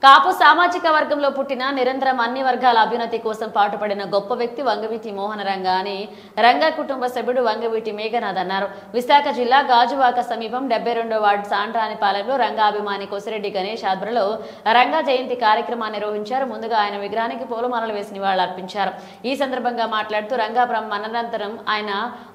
కాపు సామాజిక వర్గంలో పుట్టిన నిరంతరం అన్ని వర్గాల అభ్యున్నతి కోసం పాటుపడిన గొప్ప వ్యక్తి వంగవీటి మోహన రంగ అని రంగ కుటుంబ సభ్యుడు వంగవీటి మేఘనాథ్ అన్నారు. విశాఖ జిల్లా గాజువాక సమీపం 72వ వార్డు సాంట్రానిపాలెంలో రంగాభిమాని కోసిరెడ్డి గణేష్ ఆధ్వర్యంలో రంగా జయంతి కార్యక్రమాన్ని నిర్వహించారు. ముందుగా ఆయన విగ్రహానికి పూలమాలలు వేసి నివాళులర్పించారు. ఈ సందర్భంగా మాట్లాడుతూ రంగా మరణానంతరం ఆయన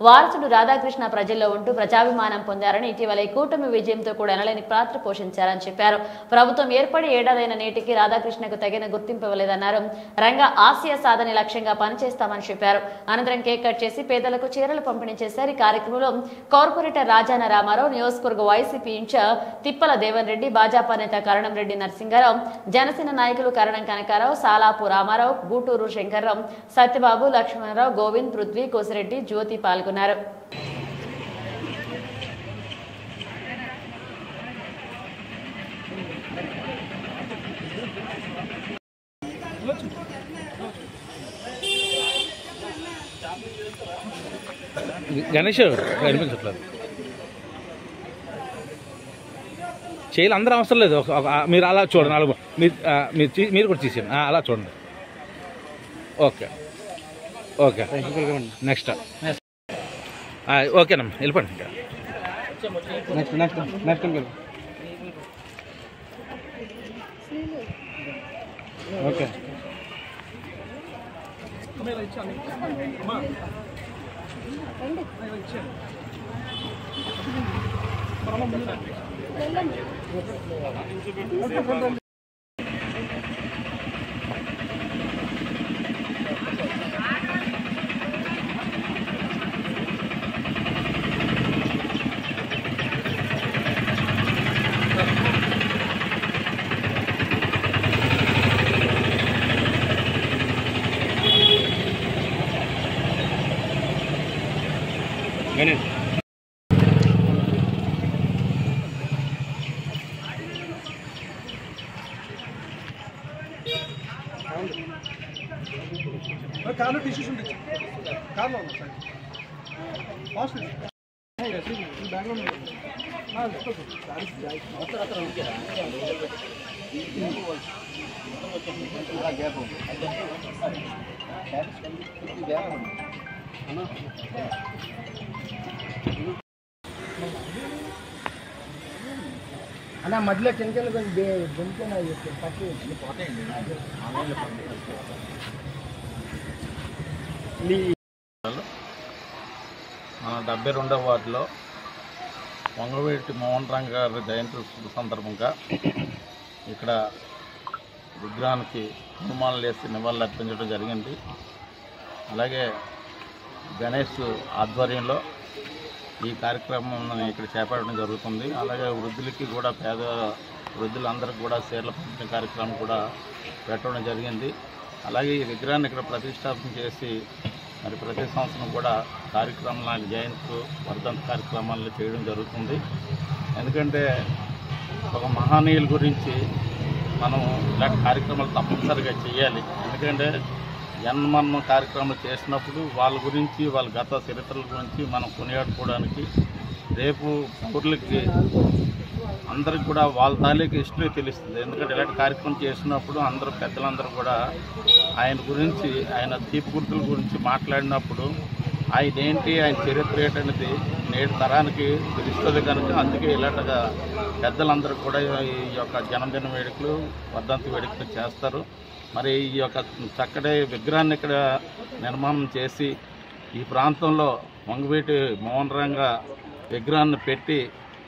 వారసుడు రాధాకృష్ణ ప్రజల్లో ఉంటూ ప్రజాభిమానం పొందారని, ఇటీవల ఈ కూటమి విజయంతో కూడా ఎనలేని పాత్ర పోషించారని చెప్పారు. ప్రభుత్వం ఏర్పడి ఏడాదైన నేటికి రాధాకృష్ణకు తగిన గుర్తింపు ఇవ్వలేదన్నారు. రంగా ఆసియా సాధన లక్ష్యంగా పనిచేస్తామని చెప్పారు. అనంతరం కేక్ కట్ చేసి పేదలకు చీరలు పంపిణీ చేశారు. ఈ కార్యక్రమంలో కార్పొరేటర్ రాజాన రామారావు, నియోజకవర్గ వైసీపీ ఇన్ఛార్జ్ తిప్పల దేవన్ రెడ్డి, భాజపా నేత కరణం రెడ్డి నరసింగారావు, జనసేన నాయకులు కరణం కనకారావు, సాలాపు రామారావు, గూటూరు శంకర్రావు, సత్యబాబు, లక్ష్మణరావు, గోవింద్, పృథ్వీ, కోసిరెడ్డి, జ్యోతి పాల్గొన్నారు. గణేష్ కనిపించట్లేదు. చేయాలి అందరూ అవసరం లేదు. మీరు అలా చూడండి, అలా మీరు కూడా తీసేయండి, అలా చూడండి. ఓకే ఓకే నెక్స్ట్ ఓకేనమ్మా, వెళ్ళిపోండి. ఓకే గణేష్ కార్లో టిష్యూస్ ఉంటుంది, కార్లో బ్యాక్గ్రౌండ్ అన్న మధ్యలో చిన్నకెళ్ళి మన 72వ వార్డులో వంగవీటి మోహన్ రంగ గారి జయంతి సందర్భంగా ఇక్కడ విగ్రహానికి పూలమాలలు వేసి నివాళులు అర్పించడం జరిగింది. అలాగే గణేష్ ఆధ్వర్యంలో ఈ కార్యక్రమం ఇక్కడ చేపట్టడం జరుగుతుంది. అలాగే వృద్ధులకి కూడా, పేద వృద్ధులందరికీ కూడా చీరల పంపిణీ కార్యక్రమం కూడా పెట్టడం జరిగింది. అలాగే ఈ విగ్రహాన్ని ఇక్కడ ప్రతిష్టాపన చేసి మరి ప్రతి సంవత్సరం కూడా కార్యక్రమాలు, జయంతి, వర్ధంతి కార్యక్రమాలు చేయడం జరుగుతుంది. ఎందుకంటే ఒక మహనీయుల గురించి మనం ఇలాంటి కార్యక్రమాలు తప్పనిసరిగా చేయాలి. ఎందుకంటే జన్మమరణ కార్యక్రమాలు చేసినప్పుడు వాళ్ళ గురించి, వాళ్ళ గత చరిత్రల గురించి మనం కొనియాడుకోవడానికి, రేపు పౌరులకి అందరికి కూడా వాళ్ళ తాలూకు హిస్టరీ తెలుస్తుంది. ఎందుకంటే ఇలాంటి కార్యక్రమం చేసినప్పుడు అందరూ పెద్దలందరూ కూడా ఆయన గురించి, ఆయన తీపి గుర్తుల గురించి మాట్లాడినప్పుడు ఆయన ఏంటి, ఆయన చరిత్ర ఏంటనేది నేటి తరానికి తెలుస్తుంది కనుక అందుకే ఇలాంటిగా పెద్దలందరూ కూడా ఈ యొక్క జన్మదిన వేడుకలు, వర్ధంతి వేడుకలు చేస్తారు. మరి ఈ యొక్క చక్కటి విగ్రహాన్ని ఇక్కడ నిర్మాణం చేసి ఈ ప్రాంతంలో వంగవీటి మోహన్ రంగ విగ్రహాన్ని పెట్టి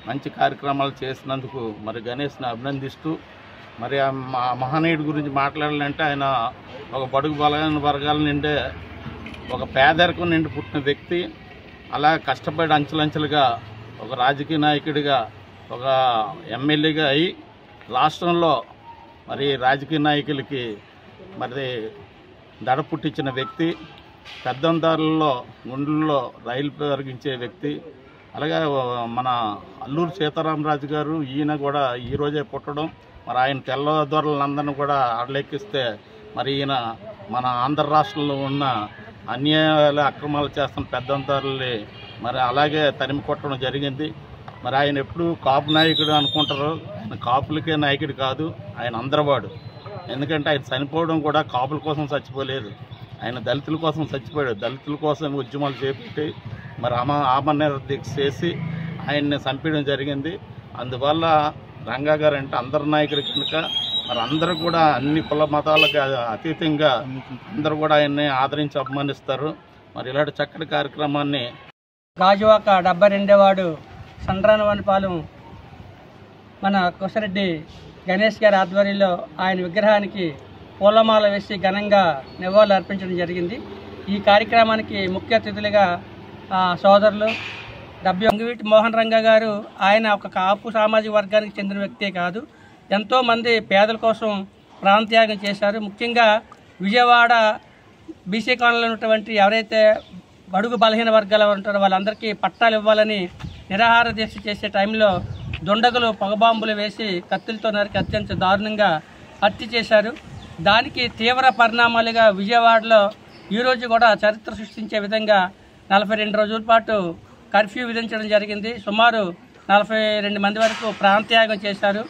మంచి కార్యక్రమాలు చేసినందుకు మరి గణేష్ని అభినందిస్తూ, మరి ఆ మహనీయుడి గురించి మాట్లాడాలంటే ఆయన ఒక బడుగు బలమైన వర్గాల నుండే, ఒక పేదరికం నుండి పుట్టిన వ్యక్తి. అలా కష్టపడి అంచెలంచెలుగా ఒక రాజకీయ నాయకుడిగా, ఒక ఎమ్మెల్యేగా అయి రాష్ట్రంలో మరి రాజకీయ నాయకులకి మరి దడ పుట్టించిన వ్యక్తి, పెద్దందారుల్లో గుండెల్లో రైలు పెరిగించే వ్యక్తి. అలాగే మన అల్లూరు సీతారామరాజు గారు, ఈయన కూడా ఈరోజే పుట్టడం, మరి ఆయన తెల్లదొరలందరినీ కూడా అడలెక్కిస్తే మరి ఈయన మన ఆంధ్ర రాష్ట్రంలో ఉన్న అన్యాయాలు, అక్రమాలు చేస్తున్న పెద్దందారుల్ని మరి అలాగే తరిమి కొట్టడం జరిగింది. మరి ఆయన ఎప్పుడు కాపు నాయకుడు అనుకుంటారు, ఆయన కాపులకే నాయకుడు కాదు. ఆయన అందరవాడు. ఎందుకంటే ఆయన చనిపోవడం కూడా కాపుల కోసం చచ్చిపోలేదు, ఆయన దళితుల కోసం చచ్చిపోయాడు. దళితుల కోసం ఉద్యమాలు చేపట్టి మరి ఆమరణ దీక్ష చేసి ఆయన్ని చంపేయడం జరిగింది. అందువల్ల రంగా గారు అంటే అందరి నాయకుడు కనుక మరి అందరూ కూడా అన్ని కుల మతాలకు అతీతంగా అందరూ కూడా ఆయన్ని ఆదరించి అభిమానిస్తారు. మరి ఇలాంటి చక్కటి కార్యక్రమాన్ని గాజువాక 72వ వార్డు సండ్రానవనిపాలెం మన కొసరెడ్డి గణేష్ గారి ఆధ్వర్యంలో ఆయన విగ్రహానికి పూలమాల వేసి ఘనంగా నివాళులు అర్పించడం జరిగింది. ఈ కార్యక్రమానికి ముఖ్య అతిథులుగా సోదరులు వంగవీటి మోహన్ రంగా గారు ఆయన ఒక కాపు సామాజిక వర్గానికి చెందిన వ్యక్తే కాదు, ఎంతోమంది పేదల కోసం ప్రాణత్యాగం చేశారు. ముఖ్యంగా విజయవాడ బీసీ కాలనీలో ఉన్నటువంటి ఎవరైతే బడుగు బలహీన వర్గాలు ఉంటారో వాళ్ళందరికీ పట్టాలు ఇవ్వాలని నిరాహార దీక్ష చేసే టైంలో దొండగలు పొగబాంబులు వేసి కత్తులతో నరికి అత్యంత దారుణంగా హత్య చేశారు. దానికి తీవ్ర పరిణామాలుగా విజయవాడలో ఈరోజు కూడా చరిత్ర సృష్టించే విధంగా 42 రోజుల పాటు కర్ఫ్యూ విధించడం జరిగింది. సుమారు 42 మంది వరకు ప్రాణత్యాగం చేశారు.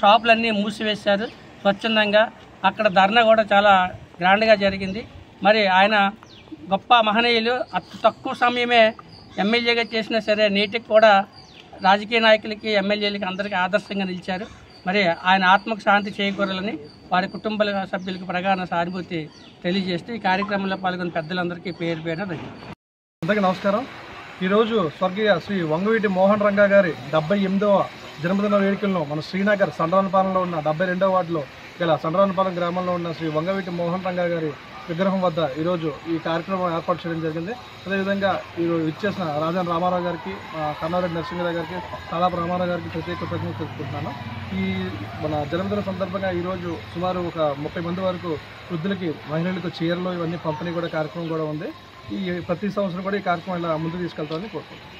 షాపులన్నీ మూసివేశారు స్వచ్ఛందంగా. అక్కడ ధర్నా కూడా చాలా గ్రాండ్గా జరిగింది. మరి ఆయన గొప్ప మహనీయులు, అతి తక్కువ సమయమే ఎమ్మెల్యేగా చేసినా సరే నేటికి కూడా రాజకీయ నాయకులకి ఎమ్మెల్యేలకి అందరికీ ఆదర్శంగా నిలిచారు. మరి ఆయన ఆత్మకు శాంతి చేకూరాలని వారి కుటుంబ సభ్యులకు ప్రగాఢ సానుభూతి తెలియజేస్తూ ఈ కార్యక్రమంలో పాల్గొన్న పెద్దలందరికీ పేరు పేరున ధన్యవాదాలు. అందరికీ నమస్కారం. ఈరోజు స్వర్గీయ శ్రీ వంగవీటి మోహన్ రంగా గారి 78వ జన్మదిన వేడుకలను మన శ్రీనగర్ సండ్రానపాలెంలో ఉన్న 72వ వార్డులో గల సండ్రానపాలెం గ్రామంలో ఉన్న శ్రీ వంగవీటి మోహన్ రంగా గారి విగ్రహం వద్ద ఈరోజు ఈ కార్యక్రమం ఏర్పాటు చేయడం జరిగింది. అదేవిధంగా ఈరోజు ఇచ్చేసిన రాజన్ రామారావు గారికి, కన్నారెడ్డి నరసింహరావు గారికి, తాలాపు రామారావు గారికి ప్రత్యేక కృతజ్ఞతలు తెలుపుకుంటున్నాను. ఈ మన జన్మదిన సందర్భంగా ఈరోజు సుమారు ఒక 30 మంది వరకు వృద్ధులకి, మహిళలకు చీరలు ఇవన్నీ పంపిణీ కూడా కార్యక్రమం కూడా ఉంది. ఈ ప్రతి సంవత్సరం కూడా ఈ కార్యక్రమం ఇలా ముందుకు తీసుకెళ్తామని కోరుకుంటున్నాను.